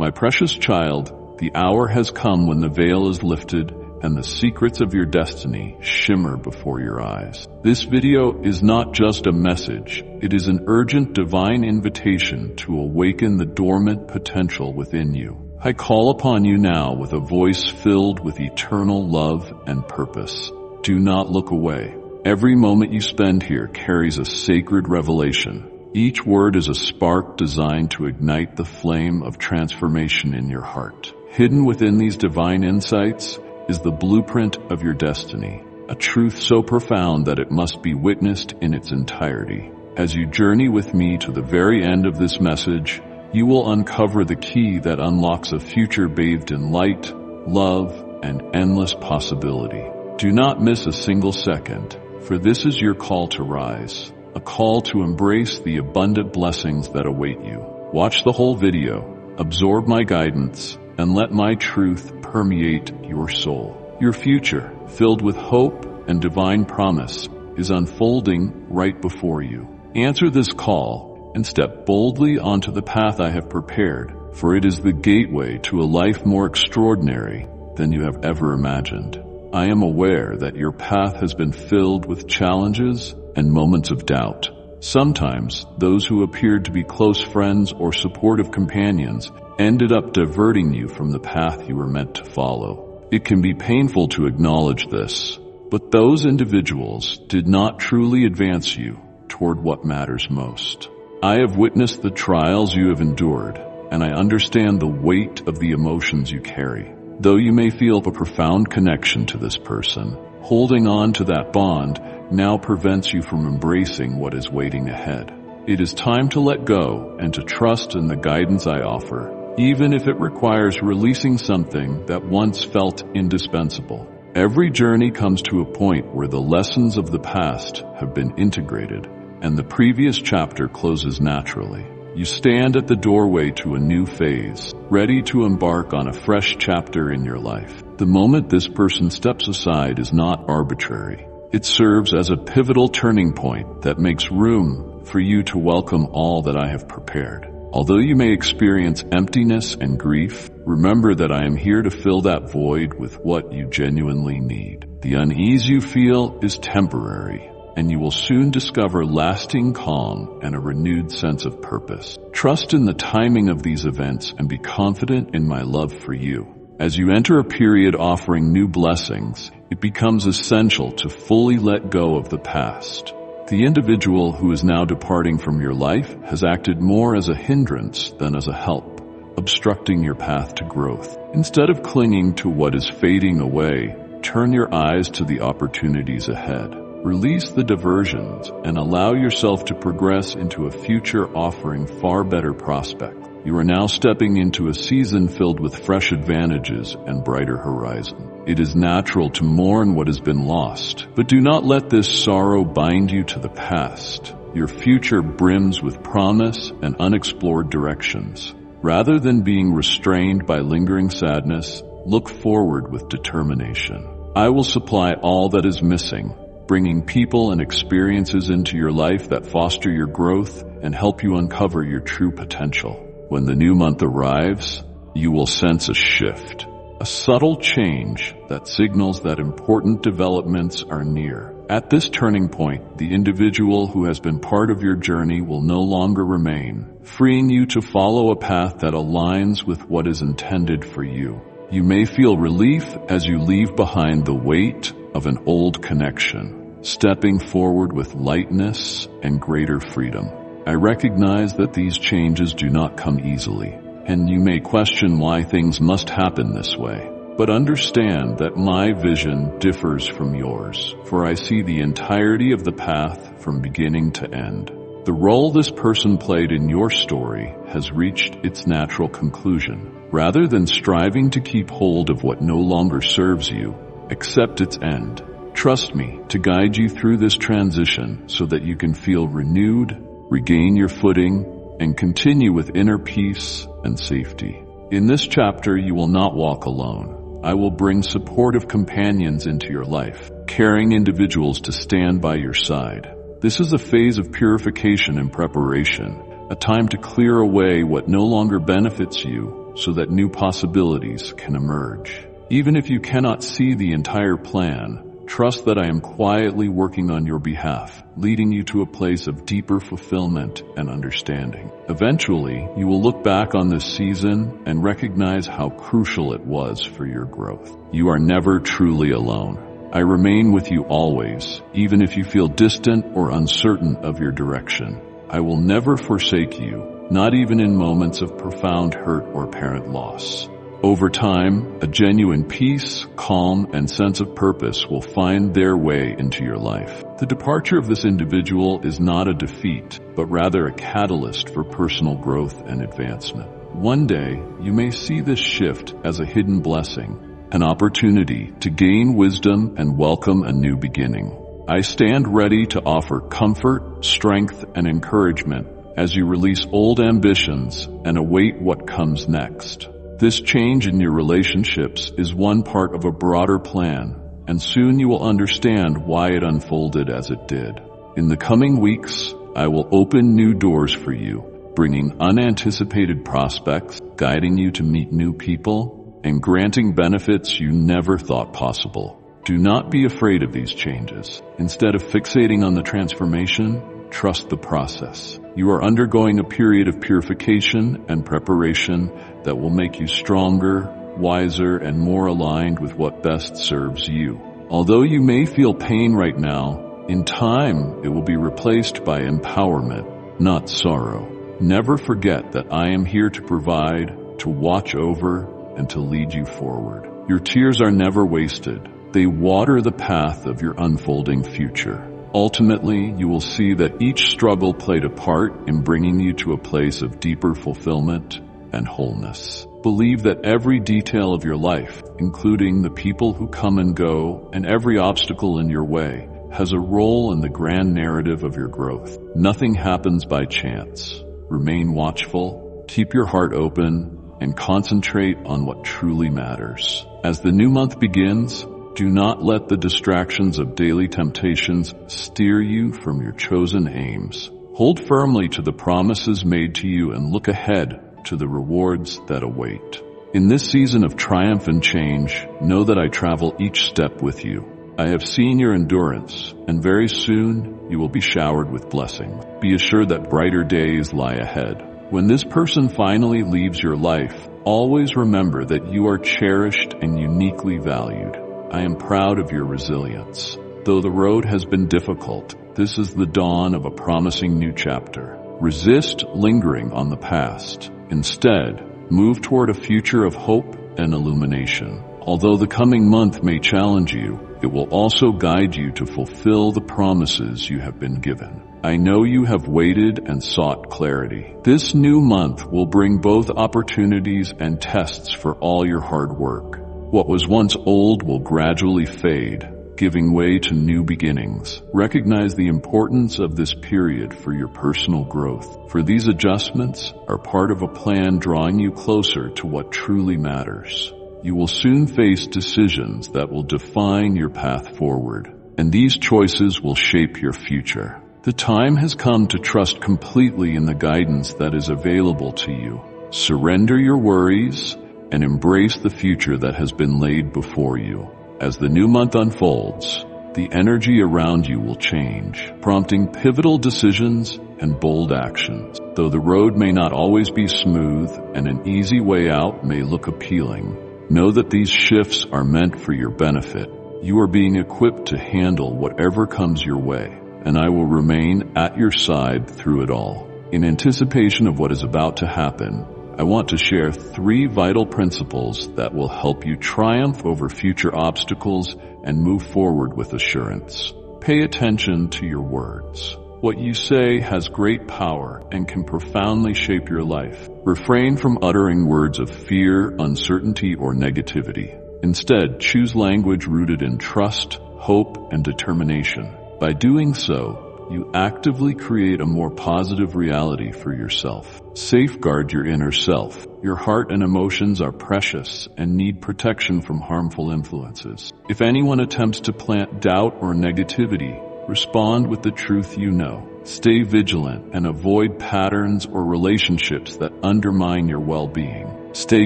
My precious child, the hour has come when the veil is lifted and the secrets of your destiny shimmer before your eyes. This video is not just a message, it is an urgent divine invitation to awaken the dormant potential within you. I call upon you now with a voice filled with eternal love and purpose. Do not look away. Every moment you spend here carries a sacred revelation. Each word is a spark designed to ignite the flame of transformation in your heart. Hidden within these divine insights is the blueprint of your destiny, a truth so profound that it must be witnessed in its entirety. As you journey with me to the very end of this message, you will uncover the key that unlocks a future bathed in light, love, and endless possibility. Do not miss a single second, for this is your call to rise, a call to embrace the abundant blessings that await you. Watch the whole video, absorb my guidance, and let my truth permeate your soul. Your future, filled with hope and divine promise, is unfolding right before you. Answer this call and step boldly onto the path I have prepared, for it is the gateway to a life more extraordinary than you have ever imagined. I am aware that your path has been filled with challenges and moments of doubt. Sometimes, those who appeared to be close friends or supportive companions ended up diverting you from the path you were meant to follow. It can be painful to acknowledge this, but those individuals did not truly advance you toward what matters most. I have witnessed the trials you have endured, and I understand the weight of the emotions you carry. Though you may feel a profound connection to this person, holding on to that bond now prevents you from embracing what is waiting ahead. It is time to let go and to trust in the guidance I offer, even if it requires releasing something that once felt indispensable. Every journey comes to a point where the lessons of the past have been integrated, and the previous chapter closes naturally. You stand at the doorway to a new phase, ready to embark on a fresh chapter in your life. The moment this person steps aside is not arbitrary. It serves as a pivotal turning point that makes room for you to welcome all that I have prepared. Although you may experience emptiness and grief, remember that I am here to fill that void with what you genuinely need. The unease you feel is temporary, and you will soon discover lasting calm and a renewed sense of purpose. Trust in the timing of these events and be confident in my love for you. As you enter a period offering new blessings, it becomes essential to fully let go of the past. The individual who is now departing from your life has acted more as a hindrance than as a help, obstructing your path to growth. Instead of clinging to what is fading away, turn your eyes to the opportunities ahead. Release the diversions and allow yourself to progress into a future offering far better prospects. You are now stepping into a season filled with fresh advantages and brighter horizon. It is natural to mourn what has been lost, but do not let this sorrow bind you to the past. Your future brims with promise and unexplored directions. Rather than being restrained by lingering sadness, look forward with determination. I will supply all that is missing, bringing people and experiences into your life that foster your growth and help you uncover your true potential. When the new month arrives, you will sense a shift, a subtle change that signals that important developments are near. At this turning point, the individual who has been part of your journey will no longer remain, freeing you to follow a path that aligns with what is intended for you. You may feel relief as you leave behind the weight of an old connection, stepping forward with lightness and greater freedom. I recognize that these changes do not come easily, and you may question why things must happen this way. But understand that my vision differs from yours, for I see the entirety of the path from beginning to end. The role this person played in your story has reached its natural conclusion. Rather than striving to keep hold of what no longer serves you, accept its end. Trust me to guide you through this transition so that you can feel renewed, regain your footing, and continue with inner peace and safety. In this chapter, you will not walk alone. I will bring supportive companions into your life, caring individuals to stand by your side. This is a phase of purification and preparation, a time to clear away what no longer benefits you so that new possibilities can emerge. Even if you cannot see the entire plan, trust that I am quietly working on your behalf, leading you to a place of deeper fulfillment and understanding. Eventually, you will look back on this season and recognize how crucial it was for your growth. You are never truly alone. I remain with you always, even if you feel distant or uncertain of your direction. I will never forsake you, not even in moments of profound hurt or apparent loss. Over time, a genuine peace, calm, and sense of purpose will find their way into your life. The departure of this individual is not a defeat, but rather a catalyst for personal growth and advancement. One day, you may see this shift as a hidden blessing, an opportunity to gain wisdom and welcome a new beginning. I stand ready to offer comfort, strength, and encouragement as you release old ambitions and await what comes next. This change in your relationships is one part of a broader plan, and soon you will understand why it unfolded as it did. In the coming weeks, I will open new doors for you, bringing unanticipated prospects, guiding you to meet new people, and granting benefits you never thought possible. Do not be afraid of these changes. Instead of fixating on the transformation, trust the process. You are undergoing a period of purification and preparation that will make you stronger, wiser, and more aligned with what best serves you. Although you may feel pain right now, in time it will be replaced by empowerment, not sorrow. Never forget that I am here to provide, to watch over, and to lead you forward. Your tears are never wasted. They water the path of your unfolding future. Ultimately, you will see that each struggle played a part in bringing you to a place of deeper fulfillment and wholeness. Believe that every detail of your life, including the people who come and go and every obstacle in your way, has a role in the grand narrative of your growth. Nothing happens by chance. Remain watchful, keep your heart open, and concentrate on what truly matters. As the new month begins, do not let the distractions of daily temptations steer you from your chosen aims. Hold firmly to the promises made to you and look ahead to the rewards that await. In this season of triumph and change, know that I travel each step with you. I have seen your endurance, and very soon you will be showered with blessings. Be assured that brighter days lie ahead. When this person finally leaves your life, always remember that you are cherished and uniquely valued. I am proud of your resilience. Though the road has been difficult, this is the dawn of a promising new chapter. Resist lingering on the past. Instead, move toward a future of hope and illumination. Although the coming month may challenge you, it will also guide you to fulfill the promises you have been given. I know you have waited and sought clarity. This new month will bring both opportunities and tests for all your hard work. What was once old will gradually fade, giving way to new beginnings. Recognize the importance of this period for your personal growth, for these adjustments are part of a plan drawing you closer to what truly matters. You will soon face decisions that will define your path forward, and these choices will shape your future. The time has come to trust completely in the guidance that is available to you. Surrender your worries and embrace the future that has been laid before you. As the new month unfolds, the energy around you will change, prompting pivotal decisions and bold actions. Though the road may not always be smooth and an easy way out may look appealing, know that these shifts are meant for your benefit. You are being equipped to handle whatever comes your way, and I will remain at your side through it all. In anticipation of what is about to happen, I want to share 3 vital principles that will help you triumph over future obstacles and move forward with assurance. Pay attention to your words. What you say has great power and can profoundly shape your life. Refrain from uttering words of fear, uncertainty, or negativity. Instead, choose language rooted in trust, hope, and determination. By doing so, you actively create a more positive reality for yourself. Safeguard your inner self. Your heart and emotions are precious and need protection from harmful influences. If anyone attempts to plant doubt or negativity, respond with the truth you know. Stay vigilant and avoid patterns or relationships that undermine your well-being. Stay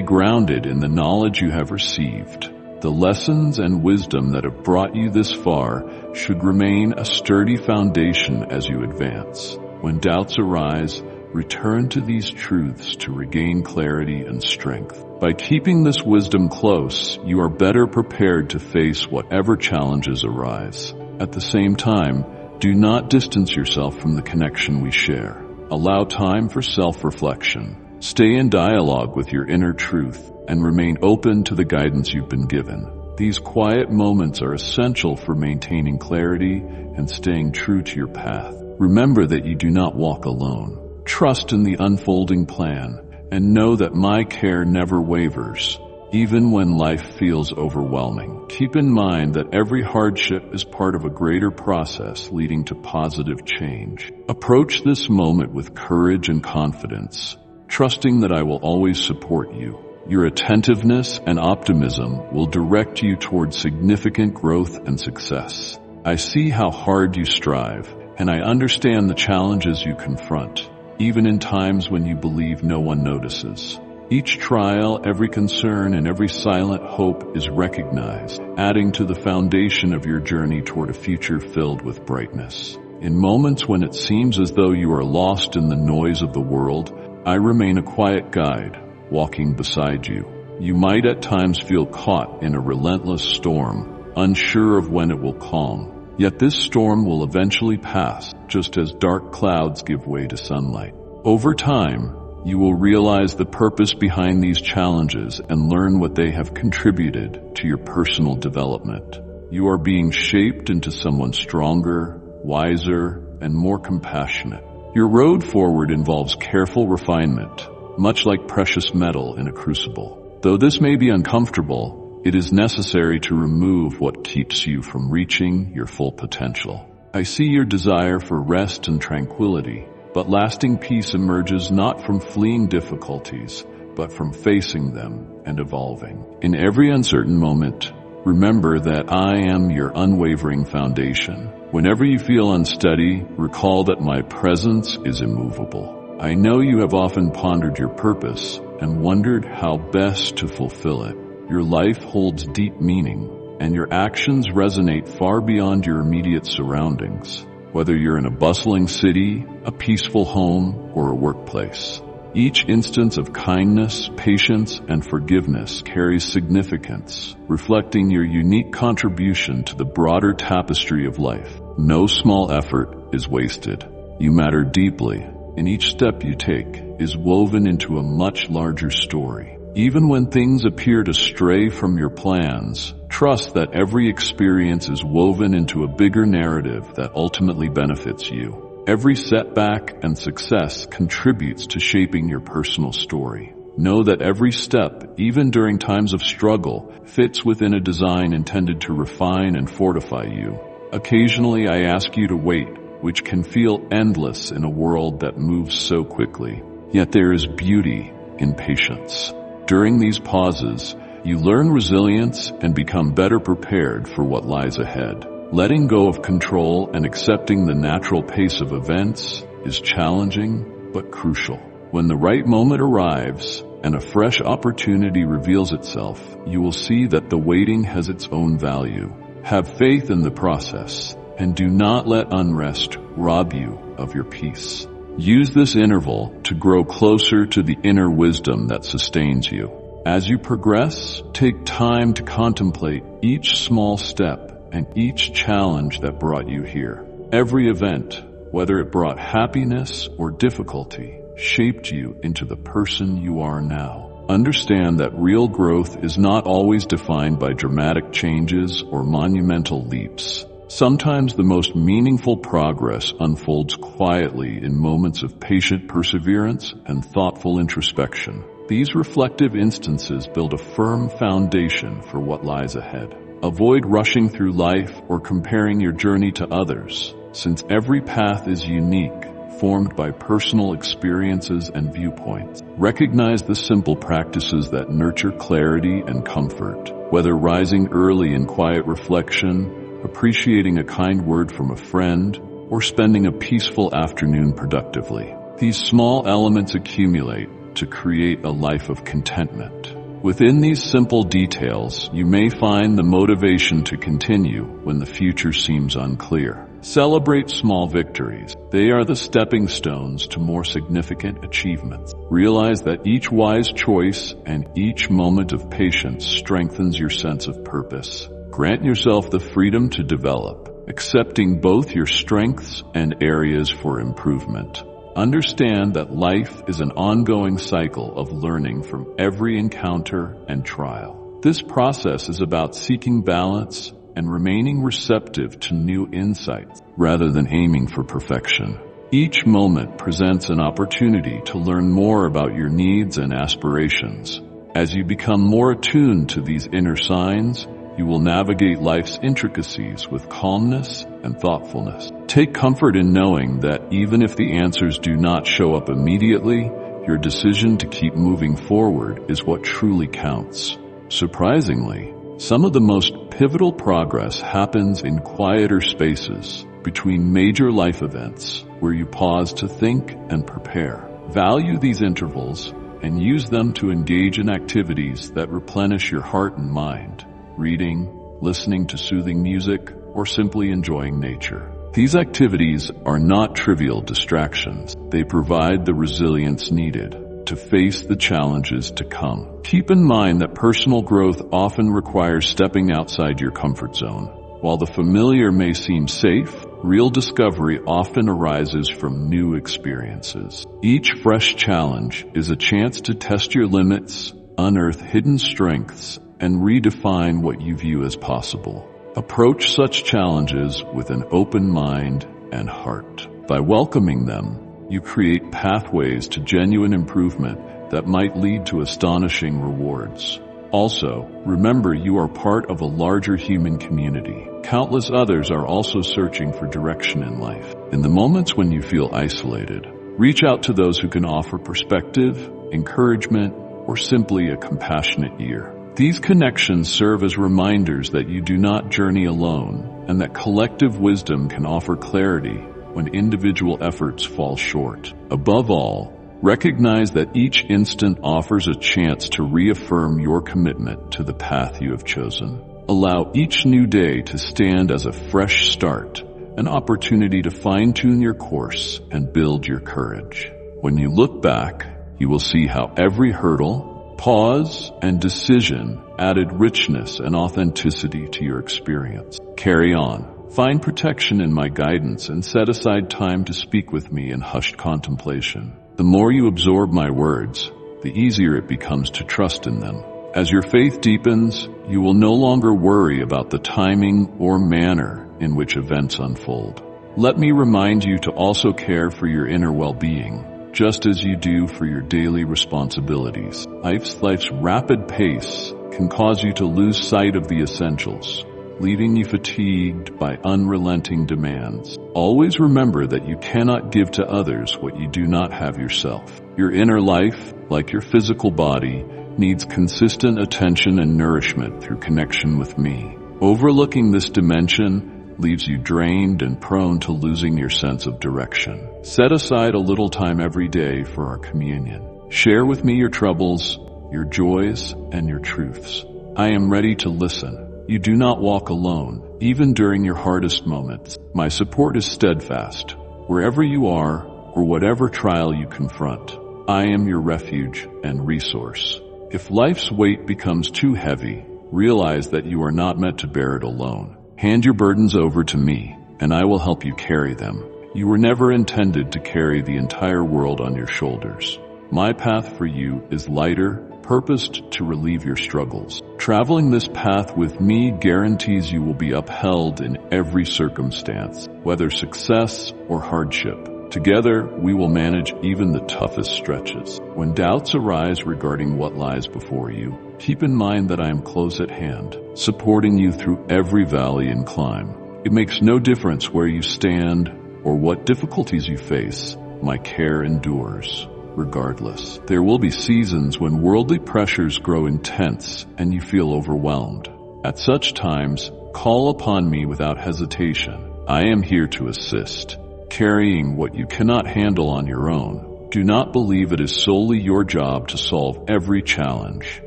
grounded in the knowledge you have received. The lessons and wisdom that have brought you this far should remain a sturdy foundation as you advance. When doubts arise, return to these truths to regain clarity and strength. By keeping this wisdom close, you are better prepared to face whatever challenges arise. At the same time, do not distance yourself from the connection we share. Allow time for self-reflection. Stay in dialogue with your inner truth and remain open to the guidance you've been given. These quiet moments are essential for maintaining clarity and staying true to your path. Remember that you do not walk alone. Trust in the unfolding plan and know that my care never wavers, even when life feels overwhelming. Keep in mind that every hardship is part of a greater process leading to positive change. Approach this moment with courage and confidence, trusting that I will always support you. Your attentiveness and optimism will direct you toward significant growth and success. I see how hard you strive, and I understand the challenges you confront, even in times when you believe no one notices. Each trial, every concern, and every silent hope is recognized, adding to the foundation of your journey toward a future filled with brightness. In moments when it seems as though you are lost in the noise of the world, I remain a quiet guide, walking beside you. You might at times feel caught in a relentless storm, unsure of when it will calm. Yet this storm will eventually pass, just as dark clouds give way to sunlight. Over time, you will realize the purpose behind these challenges and learn what they have contributed to your personal development. You are being shaped into someone stronger, wiser, and more compassionate. Your road forward involves careful refinement, much like precious metal in a crucible. Though this may be uncomfortable, it is necessary to remove what keeps you from reaching your full potential. I see your desire for rest and tranquility, but lasting peace emerges not from fleeing difficulties, but from facing them and evolving. In every uncertain moment, remember that I am your unwavering foundation. Whenever you feel unsteady, recall that my presence is immovable. I know you have often pondered your purpose and wondered how best to fulfill it. Your life holds deep meaning, and your actions resonate far beyond your immediate surroundings, whether you're in a bustling city, a peaceful home, or a workplace. Each instance of kindness, patience, and forgiveness carries significance, reflecting your unique contribution to the broader tapestry of life. No small effort is wasted. You matter deeply, and each step you take is woven into a much larger story. Even when things appear to stray from your plans, trust that every experience is woven into a bigger narrative that ultimately benefits you. Every setback and success contributes to shaping your personal story. Know that every step, even during times of struggle, fits within a design intended to refine and fortify you. Occasionally, I ask you to wait, which can feel endless in a world that moves so quickly. Yet there is beauty in patience. During these pauses, you learn resilience and become better prepared for what lies ahead. Letting go of control and accepting the natural pace of events is challenging but crucial. When the right moment arrives and a fresh opportunity reveals itself, you will see that the waiting has its own value. Have faith in the process, and do not let unrest rob you of your peace. Use this interval to grow closer to the inner wisdom that sustains you. As you progress, take time to contemplate each small step and each challenge that brought you here. Every event, whether it brought happiness or difficulty, shaped you into the person you are now. Understand that real growth is not always defined by dramatic changes or monumental leaps. Sometimes the most meaningful progress unfolds quietly in moments of patient perseverance and thoughtful introspection. These reflective instances build a firm foundation for what lies ahead. Avoid rushing through life or comparing your journey to others, since every path is unique, formed by personal experiences and viewpoints. Recognize the simple practices that nurture clarity and comfort, whether rising early in quiet reflection, appreciating a kind word from a friend, or spending a peaceful afternoon productively. These small elements accumulate to create a life of contentment. Within these simple details, you may find the motivation to continue when the future seems unclear. Celebrate small victories. They are the stepping stones to more significant achievements. Realize that each wise choice and each moment of patience strengthens your sense of purpose. Grant yourself the freedom to develop, accepting both your strengths and areas for improvement. Understand that life is an ongoing cycle of learning from every encounter and trial. This process is about seeking balance and remaining receptive to new insights rather than aiming for perfection. Each moment presents an opportunity to learn more about your needs and aspirations. As you become more attuned to these inner signs, you will navigate life's intricacies with calmness and thoughtfulness. Take comfort in knowing that even if the answers do not show up immediately, your decision to keep moving forward is what truly counts. Surprisingly, some of the most pivotal progress happens in quieter spaces between major life events where you pause to think and prepare. Value these intervals and use them to engage in activities that replenish your heart and mind. Reading, listening to soothing music, or simply enjoying nature. These activities are not trivial distractions. They provide the resilience needed to face the challenges to come. Keep in mind that personal growth often requires stepping outside your comfort zone. While the familiar may seem safe, real discovery often arises from new experiences. Each fresh challenge is a chance to test your limits, unearth hidden strengths, and redefine what you view as possible. Approach such challenges with an open mind and heart. By welcoming them, you create pathways to genuine improvement that might lead to astonishing rewards. Also, remember you are part of a larger human community. Countless others are also searching for direction in life. In the moments when you feel isolated, reach out to those who can offer perspective, encouragement, or simply a compassionate ear. These connections serve as reminders that you do not journey alone and that collective wisdom can offer clarity when individual efforts fall short. Above all, recognize that each instant offers a chance to reaffirm your commitment to the path you have chosen. Allow each new day to stand as a fresh start, an opportunity to fine-tune your course and build your courage. When you look back, you will see how every hurdle, pause, and decision added richness and authenticity to your experience. Carry on. Find protection in my guidance and set aside time to speak with me in hushed contemplation. The more you absorb my words, the easier it becomes to trust in them. As your faith deepens, you will no longer worry about the timing or manner in which events unfold. Let me remind you to also care for your inner well-being, just as you do for your daily responsibilities. Life's rapid pace can cause you to lose sight of the essentials, leaving you fatigued by unrelenting demands. Always remember that you cannot give to others what you do not have yourself. Your inner life, like your physical body, needs consistent attention and nourishment through connection with me. Overlooking this dimension leaves you drained and prone to losing your sense of direction. Set aside a little time every day for our communion. Share with me your troubles, your joys, and your truths. I am ready to listen. You do not walk alone, even during your hardest moments. My support is steadfast. Wherever you are, or whatever trial you confront, I am your refuge and resource. If life's weight becomes too heavy, realize that you are not meant to bear it alone. Hand your burdens over to me, and I will help you carry them. You were never intended to carry the entire world on your shoulders. My path for you is lighter, purposed to relieve your struggles. Traveling this path with me guarantees you will be upheld in every circumstance, whether success or hardship. Together, we will manage even the toughest stretches. When doubts arise regarding what lies before you, keep in mind that I am close at hand, supporting you through every valley and climb. It makes no difference where you stand or what difficulties you face. My care endures. Regardless, there will be seasons when worldly pressures grow intense and you feel overwhelmed. At such times, call upon me without hesitation. I am here to assist. Carrying what you cannot handle on your own Do not believe it is solely your job to solve every challenge.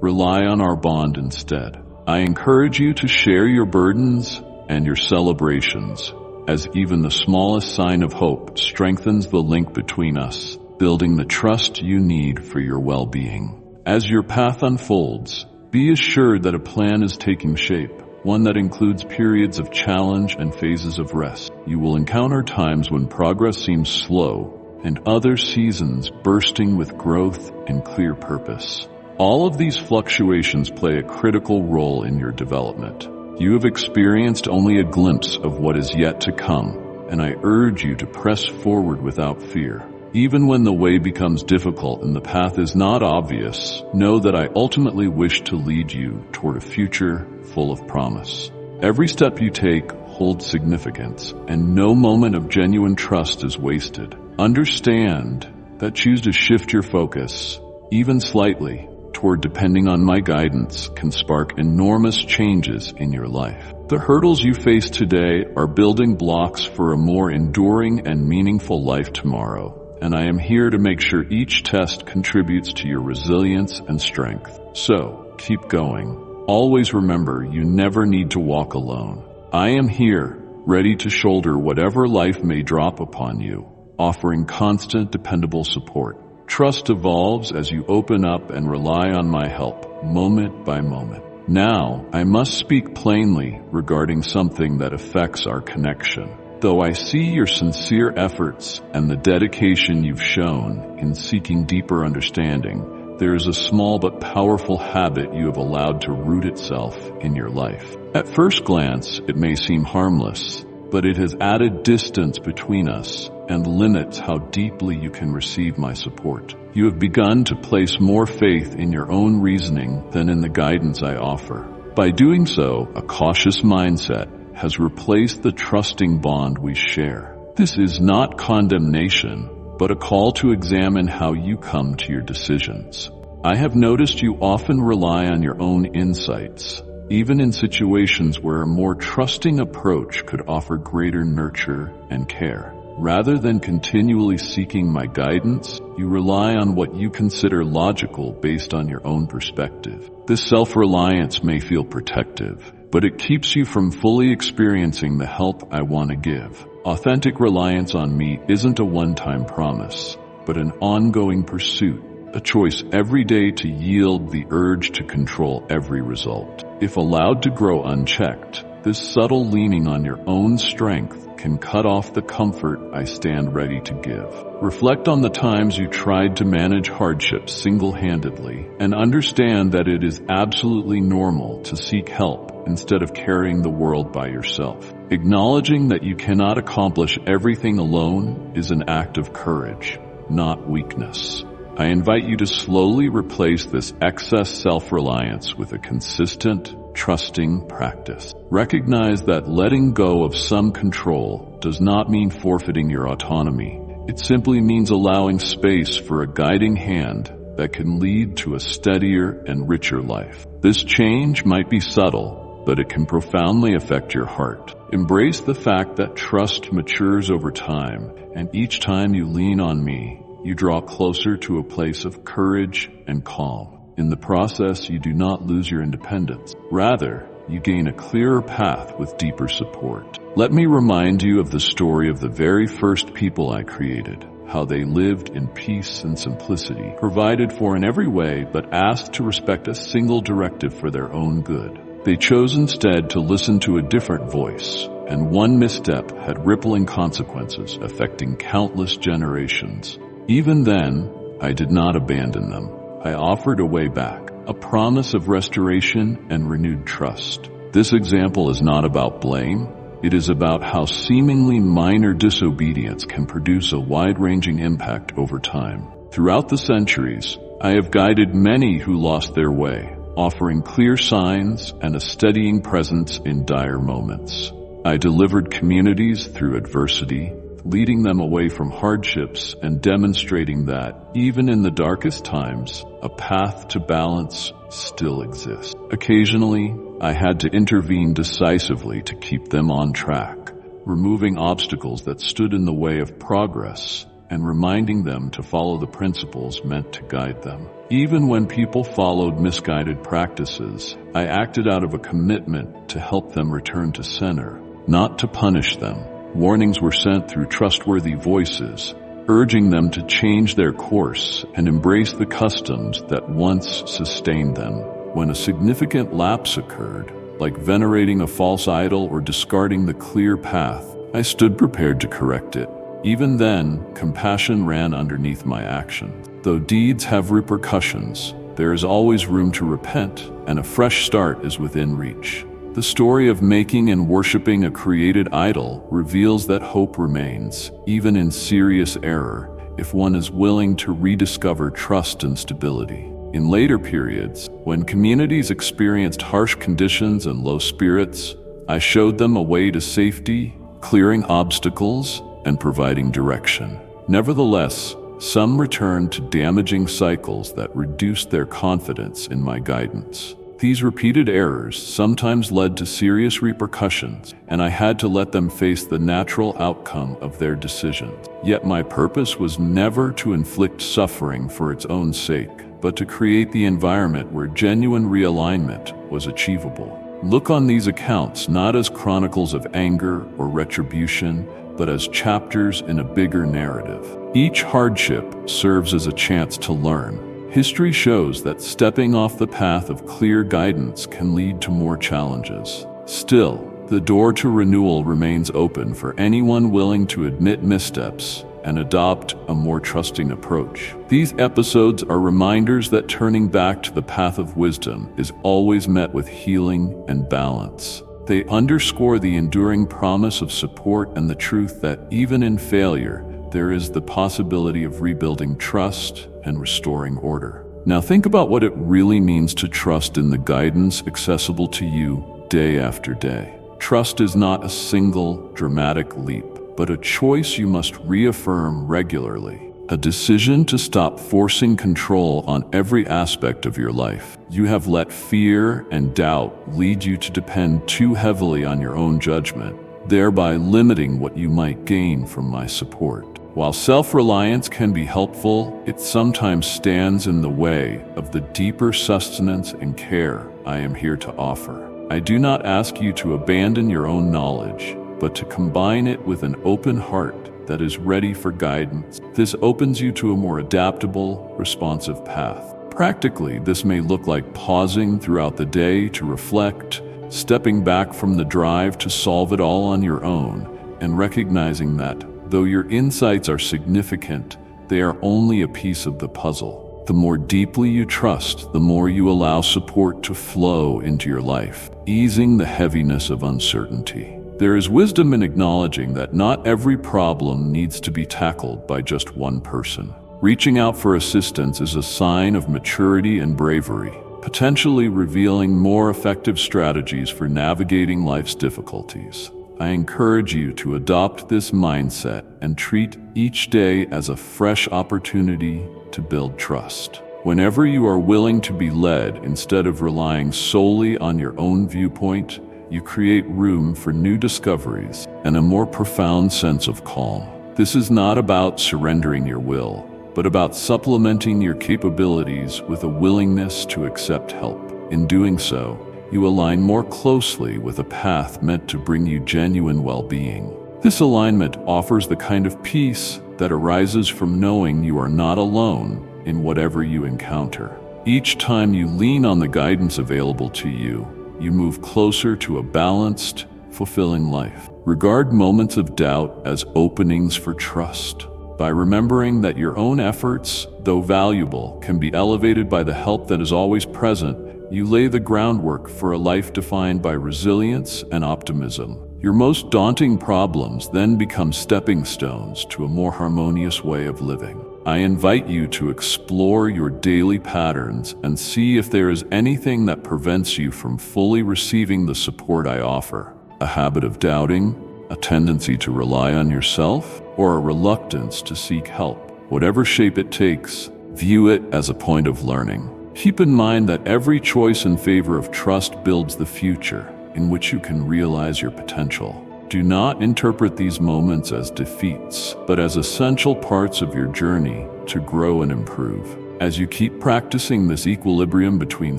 Rely on our bond instead. I encourage you to share your burdens and your celebrations, as even the smallest sign of hope strengthens the link between us, building the trust you need for your well-being. As your path unfolds, be assured that a plan is taking shape, one that includes periods of challenge and phases of rest. You will encounter times when progress seems slow, and other seasons bursting with growth and clear purpose. All of these fluctuations play a critical role in your development. You have experienced only a glimpse of what is yet to come, and I urge you to press forward without fear. Even when the way becomes difficult and the path is not obvious, know that I ultimately wish to lead you toward a future full of promise. Every step you take holds significance, and no moment of genuine trust is wasted. Understand that choose to shift your focus, even slightly, toward depending on my guidance can spark enormous changes in your life. The hurdles you face today are building blocks for a more enduring and meaningful life tomorrow, and I am here to make sure each test contributes to your resilience and strength. So, keep going. Always remember, you never need to walk alone. I am here, ready to shoulder whatever life may drop upon you, offering constant, dependable support. Trust evolves as you open up and rely on my help, moment by moment. Now, I must speak plainly regarding something that affects our connection. Though I see your sincere efforts and the dedication you've shown in seeking deeper understanding, there is a small but powerful habit you have allowed to root itself in your life. At first glance, it may seem harmless, but it has added distance between us and limits how deeply you can receive my support. You have begun to place more faith in your own reasoning than in the guidance I offer. By doing so, a cautious mindset has replaced the trusting bond we share. This is not condemnation, but a call to examine how you come to your decisions. I have noticed you often rely on your own insights, even in situations where a more trusting approach could offer greater nurture and care. Rather than continually seeking my guidance, you rely on what you consider logical based on your own perspective. This self-reliance may feel protective, but it keeps you from fully experiencing the help I want to give. Authentic reliance on me isn't a one-time promise, but an ongoing pursuit, a choice every day to yield the urge to control every result. If allowed to grow unchecked, this subtle leaning on your own strength can cut off the comfort I stand ready to give. Reflect on the times you tried to manage hardships single-handedly and understand that it is absolutely normal to seek help instead of carrying the world by yourself. Acknowledging that you cannot accomplish everything alone is an act of courage, not weakness. I invite you to slowly replace this excess self-reliance with a consistent, trusting practice. Recognize that letting go of some control does not mean forfeiting your autonomy. It simply means allowing space for a guiding hand that can lead to a steadier and richer life. This change might be subtle, but it can profoundly affect your heart. Embrace the fact that trust matures over time, and each time you lean on me, you draw closer to a place of courage and calm. In the process, you do not lose your independence. Rather, you gain a clearer path with deeper support. Let me remind you of the story of the very first people I created, how they lived in peace and simplicity, provided for in every way, but asked to respect a single directive for their own good. They chose instead to listen to a different voice, and one misstep had rippling consequences affecting countless generations. Even then, I did not abandon them. I offered a way back, a promise of restoration and renewed trust. This example is not about blame. It is about how seemingly minor disobedience can produce a wide-ranging impact over time. Throughout the centuries, I have guided many who lost their way, offering clear signs and a steadying presence in dire moments. I delivered communities through adversity, leading them away from hardships and demonstrating that, even in the darkest times, a path to balance still exists. Occasionally, I had to intervene decisively to keep them on track, removing obstacles that stood in the way of progress and reminding them to follow the principles meant to guide them. Even when people followed misguided practices, I acted out of a commitment to help them return to center, not to punish them. Warnings were sent through trustworthy voices, urging them to change their course and embrace the customs that once sustained them. When a significant lapse occurred, like venerating a false idol or discarding the clear path, I stood prepared to correct it. Even then, compassion ran underneath my actions. Though deeds have repercussions, there is always room to repent, and a fresh start is within reach. The story of making and worshiping a created idol reveals that hope remains, even in serious error, if one is willing to rediscover trust and stability. In later periods, when communities experienced harsh conditions and low spirits, I showed them a way to safety, clearing obstacles, and providing direction. Nevertheless, some returned to damaging cycles that reduced their confidence in my guidance. These repeated errors sometimes led to serious repercussions, and I had to let them face the natural outcome of their decisions. Yet my purpose was never to inflict suffering for its own sake, but to create the environment where genuine realignment was achievable. Look on these accounts not as chronicles of anger or retribution, but as chapters in a bigger narrative. Each hardship serves as a chance to learn. History shows that stepping off the path of clear guidance can lead to more challenges. Still, the door to renewal remains open for anyone willing to admit missteps and adopt a more trusting approach. These episodes are reminders that turning back to the path of wisdom is always met with healing and balance. They underscore the enduring promise of support and the truth that even in failure, there is the possibility of rebuilding trust and restoring order. Now think about what it really means to trust in the guidance accessible to you day after day. Trust is not a single dramatic leap, but a choice you must reaffirm regularly. A decision to stop forcing control on every aspect of your life. You have let fear and doubt lead you to depend too heavily on your own judgment, thereby limiting what you might gain from my support. While self-reliance can be helpful, it sometimes stands in the way of the deeper sustenance and care I am here to offer. I do not ask you to abandon your own knowledge, but to combine it with an open heart that is ready for guidance. This opens you to a more adaptable, responsive path. Practically, this may look like pausing throughout the day to reflect, stepping back from the drive to solve it all on your own, and recognizing that, though your insights are significant, they are only a piece of the puzzle. The more deeply you trust, the more you allow support to flow into your life, easing the heaviness of uncertainty. There is wisdom in acknowledging that not every problem needs to be tackled by just one person. Reaching out for assistance is a sign of maturity and bravery, potentially revealing more effective strategies for navigating life's difficulties. I encourage you to adopt this mindset and treat each day as a fresh opportunity to build trust. Whenever you are willing to be led instead of relying solely on your own viewpoint, you create room for new discoveries and a more profound sense of calm. This is not about surrendering your will, but about supplementing your capabilities with a willingness to accept help. In doing so, you align more closely with a path meant to bring you genuine well-being. This alignment offers the kind of peace that arises from knowing you are not alone in whatever you encounter. Each time you lean on the guidance available to you, you move closer to a balanced, fulfilling life. Regard moments of doubt as openings for trust. By remembering that your own efforts, though valuable, can be elevated by the help that is always present, you lay the groundwork for a life defined by resilience and optimism. Your most daunting problems then become stepping stones to a more harmonious way of living. I invite you to explore your daily patterns and see if there is anything that prevents you from fully receiving the support I offer. A habit of doubting, a tendency to rely on yourself, or a reluctance to seek help. Whatever shape it takes, view it as a point of learning. Keep in mind that every choice in favor of trust builds the future in which you can realize your potential. Do not interpret these moments as defeats, but as essential parts of your journey to grow and improve. As you keep practicing this equilibrium between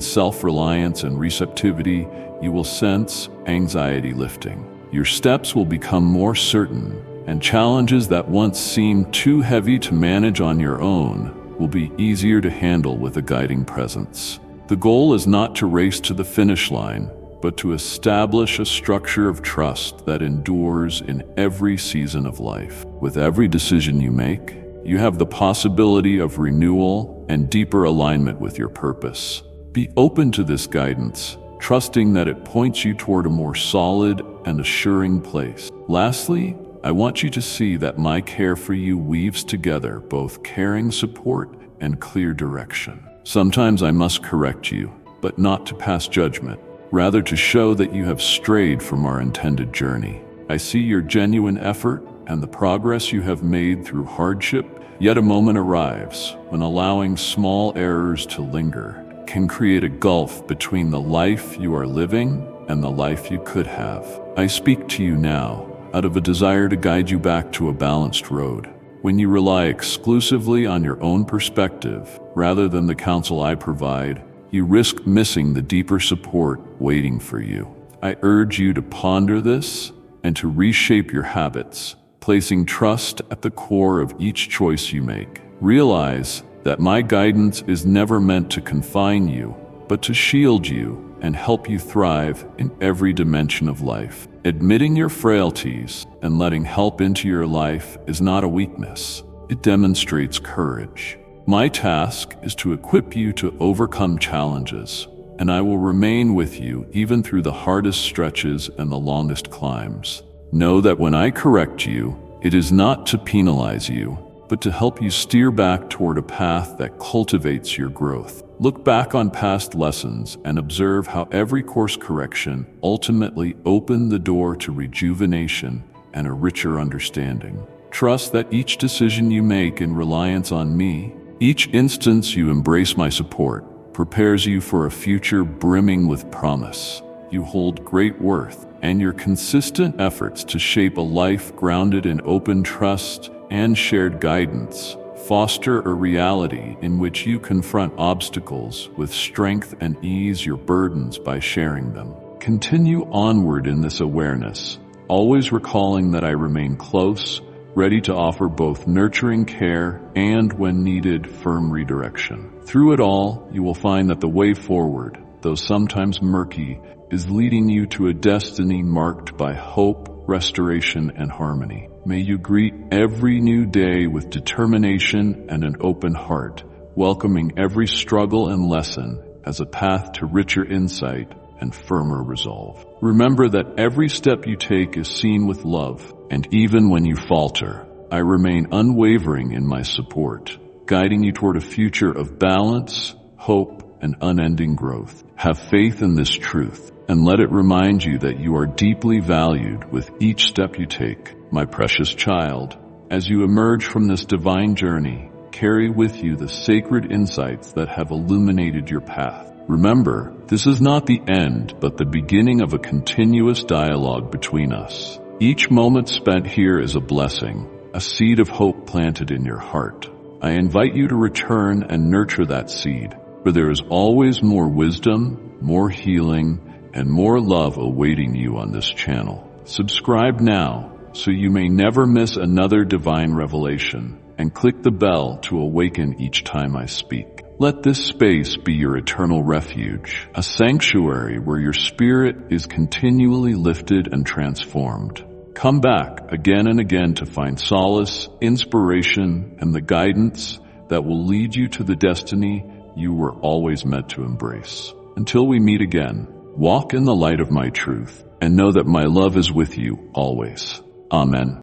self-reliance and receptivity, you will sense anxiety lifting. Your steps will become more certain, and challenges that once seemed too heavy to manage on your own will be easier to handle with a guiding presence. The goal is not to race to the finish line, but to establish a structure of trust that endures in every season of life. With every decision you make, you have the possibility of renewal and deeper alignment with your purpose. Be open to this guidance, trusting that it points you toward a more solid and assuring place. Lastly, I want you to see that my care for you weaves together both caring support and clear direction. Sometimes I must correct you, but not to pass judgment, rather to show that you have strayed from our intended journey. I see your genuine effort and the progress you have made through hardship, yet a moment arrives when allowing small errors to linger can create a gulf between the life you are living and the life you could have. I speak to you now out of a desire to guide you back to a balanced road. When you rely exclusively on your own perspective rather than the counsel I provide, you risk missing the deeper support waiting for you. I urge you to ponder this and to reshape your habits, placing trust at the core of each choice you make. Realize that my guidance is never meant to confine you, but to shield you and help you thrive in every dimension of life. Admitting your frailties and letting help into your life is not a weakness. It demonstrates courage. My task is to equip you to overcome challenges, and I will remain with you even through the hardest stretches and the longest climbs. Know that when I correct you, it is not to penalize you, but to help you steer back toward a path that cultivates your growth. Look back on past lessons and observe how every course correction ultimately opened the door to rejuvenation and a richer understanding. Trust that each decision you make in reliance on me, each instance you embrace my support, prepares you for a future brimming with promise. You hold great worth, and your consistent efforts to shape a life grounded in open trust and shared guidance foster a reality in which you confront obstacles with strength and ease your burdens by sharing them. Continue onward in this awareness, always recalling that I remain close, ready to offer both nurturing care and, when needed, firm redirection. Through it all, you will find that the way forward, though sometimes murky, is leading you to a destiny marked by hope, restoration, and harmony. May you greet every new day with determination and an open heart, welcoming every struggle and lesson as a path to richer insight and firmer resolve. Remember that every step you take is seen with love, and even when you falter, I remain unwavering in my support, guiding you toward a future of balance, hope, and unending growth. Have faith in this truth, and let it remind you that you are deeply valued with each step you take. My precious child, as you emerge from this divine journey, carry with you the sacred insights that have illuminated your path. Remember, this is not the end, but the beginning of a continuous dialogue between us. Each moment spent here is a blessing, a seed of hope planted in your heart. I invite you to return and nurture that seed, for there is always more wisdom, more healing, and more love awaiting you on this channel. Subscribe now so you may never miss another divine revelation, and click the bell to awaken each time I speak. Let this space be your eternal refuge, a sanctuary where your spirit is continually lifted and transformed. Come back again and again to find solace, inspiration, and the guidance that will lead you to the destiny you were always meant to embrace. Until we meet again, walk in the light of my truth, and know that my love is with you always. Amen.